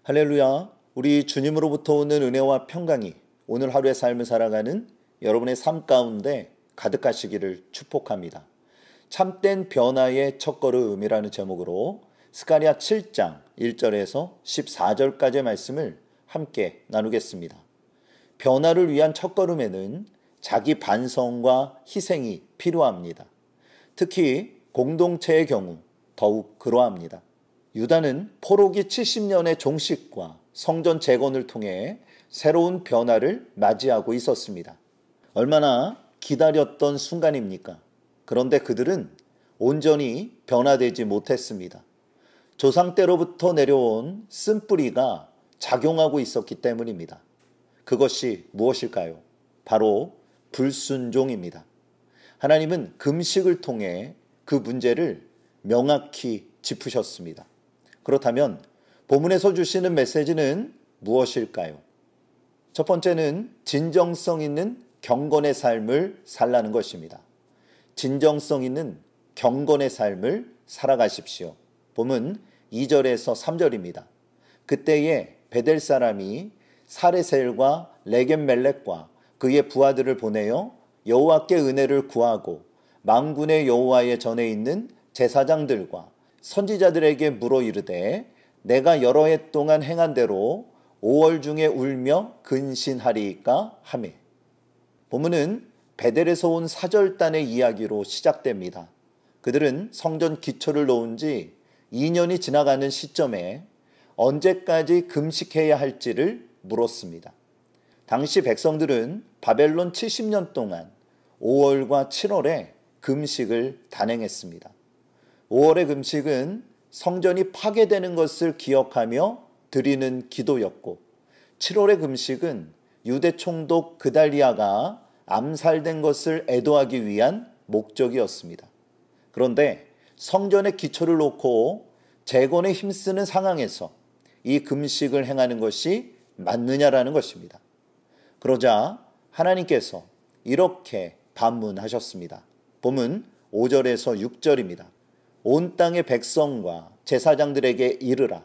할렐루야. 우리 주님으로부터 오는 은혜와 평강이 오늘 하루의 삶을 살아가는 여러분의 삶 가운데 가득하시기를 축복합니다. 참된 변화의 첫걸음이라는 제목으로 스가랴 7장 1절에서 14절까지의 말씀을 함께 나누겠습니다. 변화를 위한 첫걸음에는 자기 반성과 희생이 필요합니다. 특히 공동체의 경우 더욱 그러합니다. 유다는 포로기 70년의 종식과 성전 재건을 통해 새로운 변화를 맞이하고 있었습니다. 얼마나 기다렸던 순간입니까? 그런데 그들은 온전히 변화되지 못했습니다. 조상 때로부터 내려온 쓴뿌리가 작용하고 있었기 때문입니다. 그것이 무엇일까요? 바로 불순종입니다. 하나님은 금식을 통해 그 문제를 명확히 짚으셨습니다. 그렇다면 본문에서 주시는 메시지는 무엇일까요? 첫 번째는 진정성 있는 경건의 삶을 살라는 것입니다. 진정성 있는 경건의 삶을 살아가십시오. 본문 2절에서 3절입니다. 그때에 베델 사람이 사레셀과 레겜멜렉과 그의 부하들을 보내어 여호와께 은혜를 구하고 만군의 여호와의 전에 있는 제사장들과 선지자들에게 물어 이르되 내가 여러 해 동안 행한 대로 5월 중에 울며 근신하리이까 하매. 본문은 베델에서 온 사절단의 이야기로 시작됩니다. 그들은 성전 기초를 놓은 지 2년이 지나가는 시점에 언제까지 금식해야 할지를 물었습니다. 당시 백성들은 바벨론 70년 동안 5월과 7월에 금식을 단행했습니다. 5월의 금식은 성전이 파괴되는 것을 기억하며 드리는 기도였고 7월의 금식은 유대 총독 그달리아가 암살된 것을 애도하기 위한 목적이었습니다. 그런데 성전의 기초를 놓고 재건에 힘쓰는 상황에서 이 금식을 행하는 것이 맞느냐라는 것입니다. 그러자 하나님께서 이렇게 반문하셨습니다. 본문 5절에서 6절입니다. 온 땅의 백성과 제사장들에게 이르라.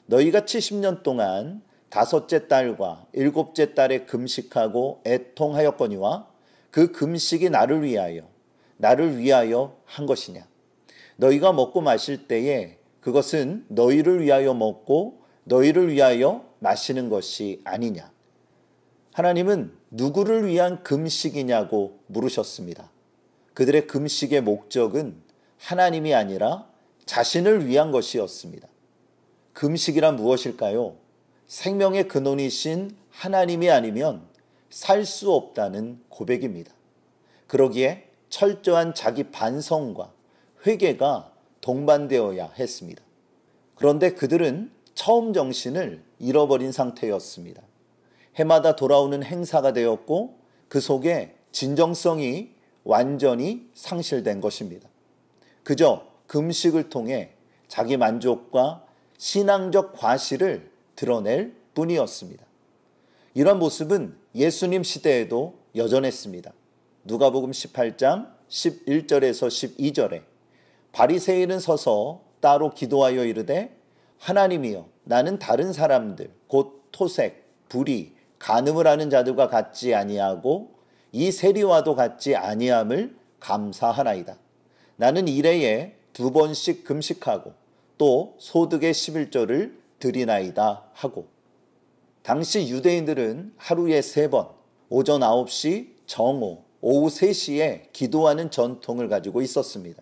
너희가 70년 동안 5째 달과 7째 달에 금식하고 애통하였거니와 그 금식이 나를 위하여 한 것이냐. 너희가 먹고 마실 때에 그것은 너희를 위하여 먹고 너희를 위하여 마시는 것이 아니냐. 하나님은 누구를 위한 금식이냐고 물으셨습니다. 그들의 금식의 목적은 하나님이 아니라 자신을 위한 것이었습니다. 금식이란 무엇일까요? 생명의 근원이신 하나님이 아니면 살 수 없다는 고백입니다. 그러기에 철저한 자기 반성과 회개가 동반되어야 했습니다. 그런데 그들은 처음 정신을 잃어버린 상태였습니다. 해마다 돌아오는 행사가 되었고 그 속에 진정성이 완전히 상실된 것입니다. 그저 금식을 통해 자기 만족과 신앙적 과실을 드러낼 뿐이었습니다. 이런 모습은 예수님 시대에도 여전했습니다. 누가복음 18장 11절에서 12절에 바리새인은 서서 따로 기도하여 이르되 하나님이여 나는 다른 사람들 곧 토색, 불의, 간음을 하는 자들과 같지 아니하고 이 세리와도 같지 아니함을 감사하나이다. 나는 일해에 2번씩 금식하고 또 소득의 11조를 드리나이다 하고. 당시 유대인들은 하루에 3번 오전 9시 정오, 오후 3시에 기도하는 전통을 가지고 있었습니다.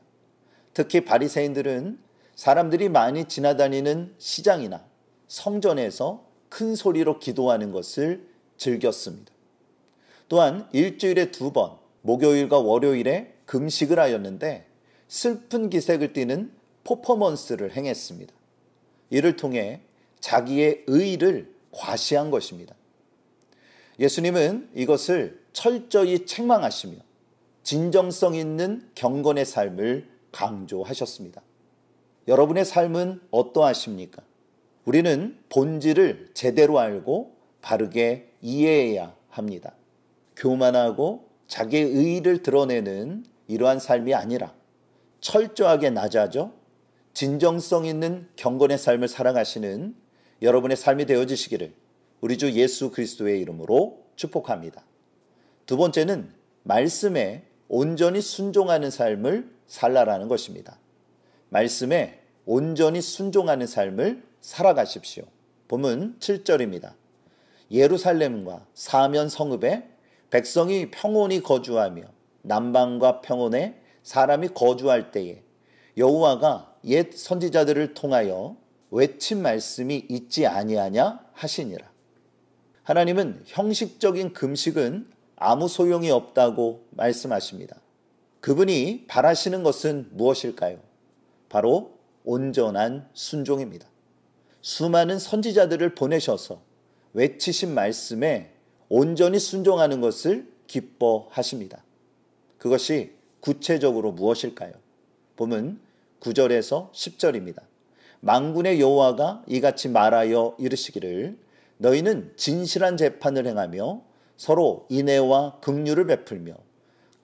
특히 바리새인들은 사람들이 많이 지나다니는 시장이나 성전에서 큰 소리로 기도하는 것을 즐겼습니다. 또한 일주일에 2번 목요일과 월요일에 금식을 하였는데 슬픈 기색을 띠는 퍼포먼스를 행했습니다. 이를 통해 자기의 의의를 과시한 것입니다. 예수님은 이것을 철저히 책망하시며 진정성 있는 경건의 삶을 강조하셨습니다. 여러분의 삶은 어떠하십니까? 우리는 본질을 제대로 알고 바르게 이해해야 합니다. 교만하고 자기의 의의를 드러내는 이러한 삶이 아니라 철저하게 낮아져 진정성 있는 경건의 삶을 살아가시는 여러분의 삶이 되어지시기를 우리 주 예수 그리스도의 이름으로 축복합니다. 두 번째는 말씀에 온전히 순종하는 삶을 살라라는 것입니다. 말씀에 온전히 순종하는 삶을 살아가십시오. 본문 7절입니다. 예루살렘과 사면 성읍에 백성이 평온히 거주하며 남방과 평온에 사람이 거주할 때에 여호와가 옛 선지자들을 통하여 외친 말씀이 있지 아니하냐 하시니라. 하나님은 형식적인 금식은 아무 소용이 없다고 말씀하십니다. 그분이 바라시는 것은 무엇일까요? 바로 온전한 순종입니다. 수많은 선지자들을 보내셔서 외치신 말씀에 온전히 순종하는 것을 기뻐하십니다. 그것이 구체적으로 무엇일까요? 본문 9절에서 10절입니다. 만군의 여호와가 이같이 말하여 이르시기를 너희는 진실한 재판을 행하며 서로 인애와 긍휼을 베풀며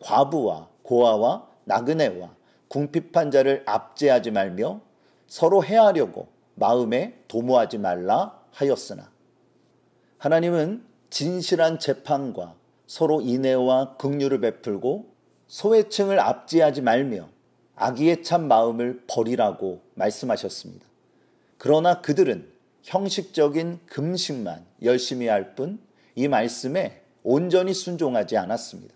과부와 고아와 나그네와 궁핍한 자를 압제하지 말며 서로 해하려고 마음에 도모하지 말라 하였으나. 하나님은 진실한 재판과 서로 인애와 긍휼을 베풀고 소외층을 압제하지 말며 악의에 찬 마음을 버리라고 말씀하셨습니다. 그러나 그들은 형식적인 금식만 열심히 할 뿐 이 말씀에 온전히 순종하지 않았습니다.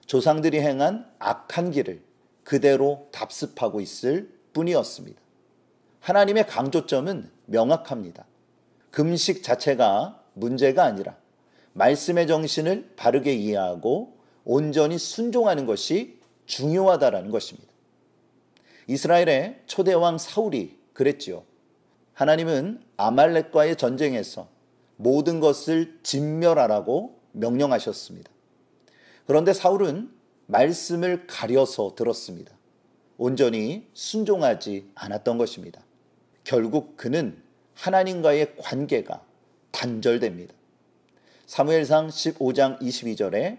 조상들이 행한 악한 길을 그대로 답습하고 있을 뿐이었습니다. 하나님의 강조점은 명확합니다. 금식 자체가 문제가 아니라 말씀의 정신을 바르게 이해하고 온전히 순종하는 것이 중요하다라는 것입니다. 이스라엘의 초대왕 사울이 그랬지요. 하나님은 아말렉과의 전쟁에서 모든 것을 진멸하라고 명령하셨습니다. 그런데 사울은 말씀을 가려서 들었습니다. 온전히 순종하지 않았던 것입니다. 결국 그는 하나님과의 관계가 단절됩니다. 사무엘상 15장 22절에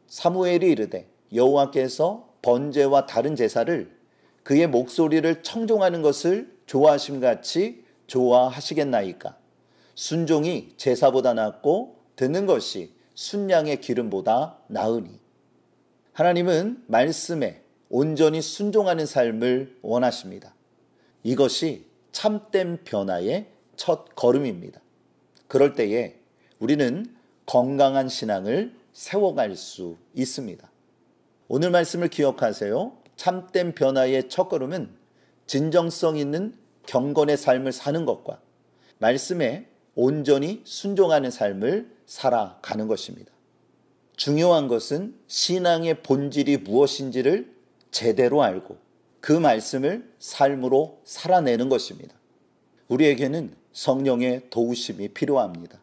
사무엘이 이르되 여호와께서 번제와 다른 제사를 그의 목소리를 청종하는 것을 좋아하심같이 좋아하시겠나이까. 순종이 제사보다 낫고 듣는 것이 순양의 기름보다 나으니. 하나님은 말씀에 온전히 순종하는 삶을 원하십니다. 이것이 참된 변화의 첫 걸음입니다. 그럴 때에 우리는 건강한 신앙을 세워갈 수 있습니다. 오늘 말씀을 기억하세요. 참된 변화의 첫걸음은 진정성 있는 경건의 삶을 사는 것과 말씀에 온전히 순종하는 삶을 살아가는 것입니다. 중요한 것은 신앙의 본질이 무엇인지를 제대로 알고 그 말씀을 삶으로 살아내는 것입니다. 우리에게는 성령의 도우심이 필요합니다.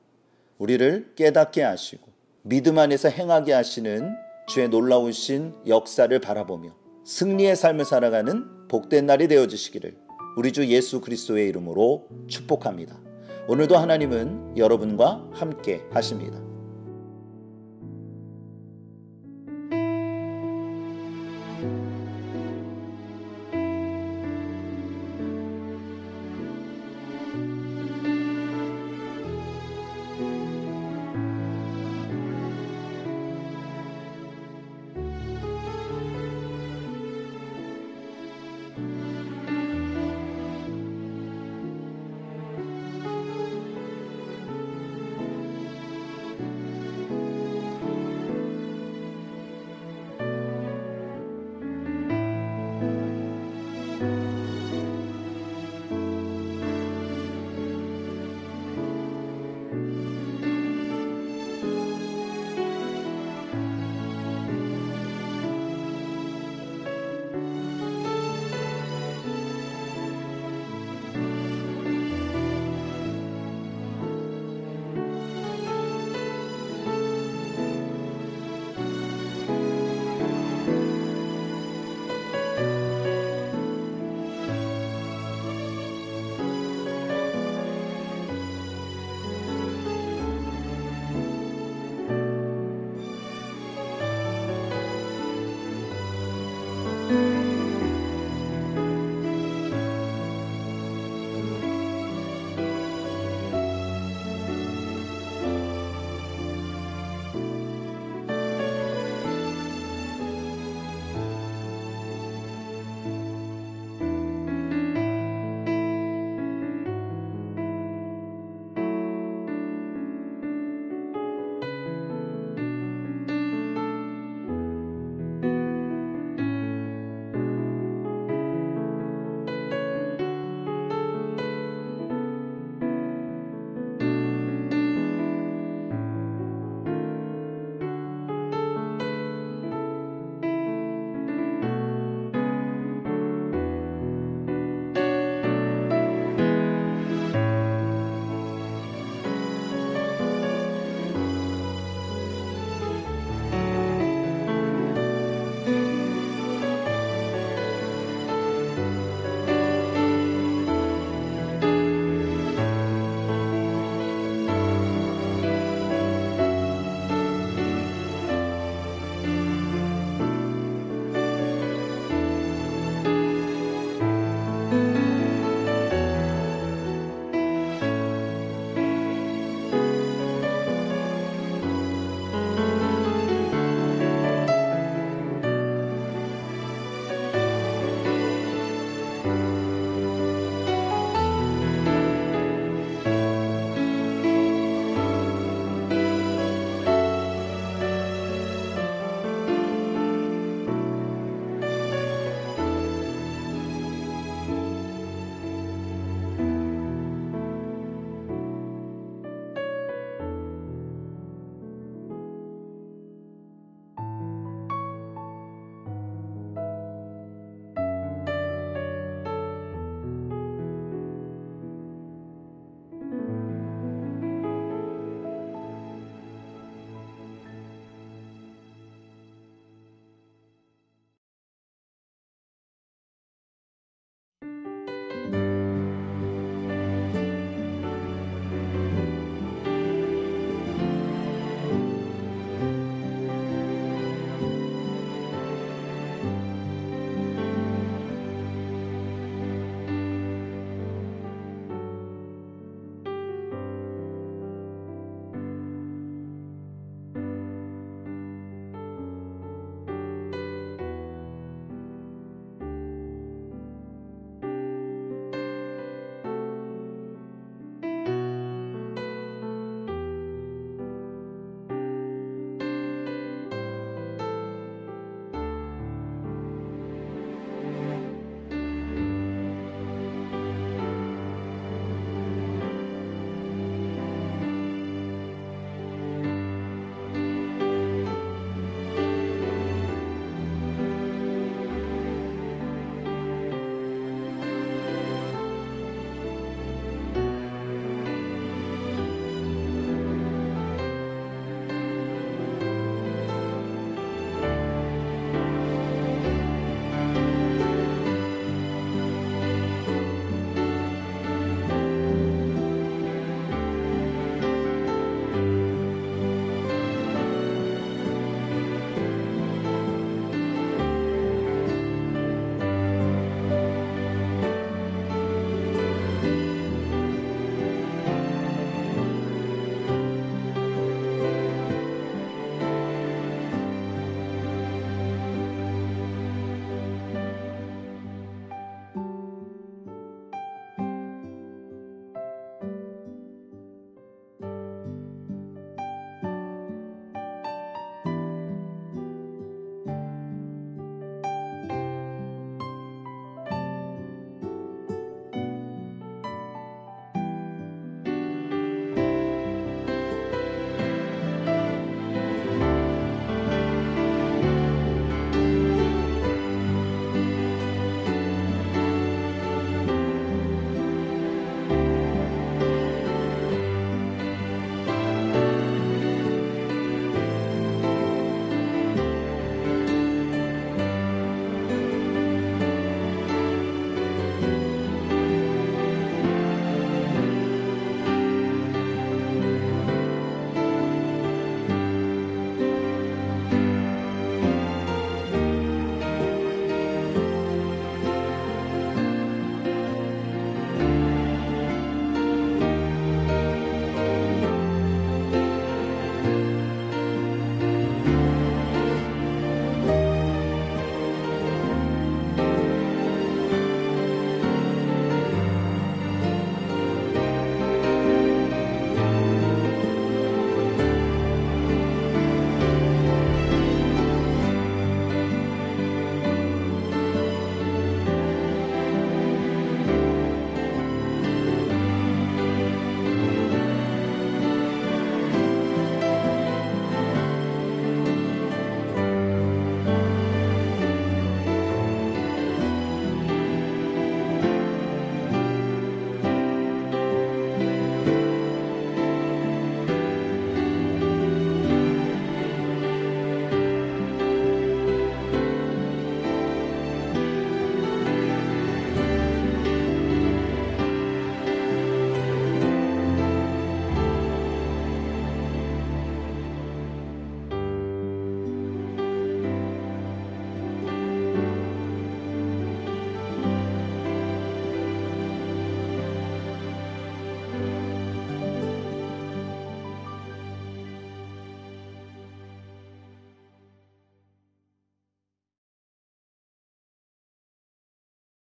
우리를 깨닫게 하시고 믿음 안에서 행하게 하시는 주의 놀라우신 역사를 바라보며 승리의 삶을 살아가는 복된 날이 되어주시기를 우리 주 예수 그리스도의 이름으로 축복합니다. 오늘도 하나님은 여러분과 함께 하십니다.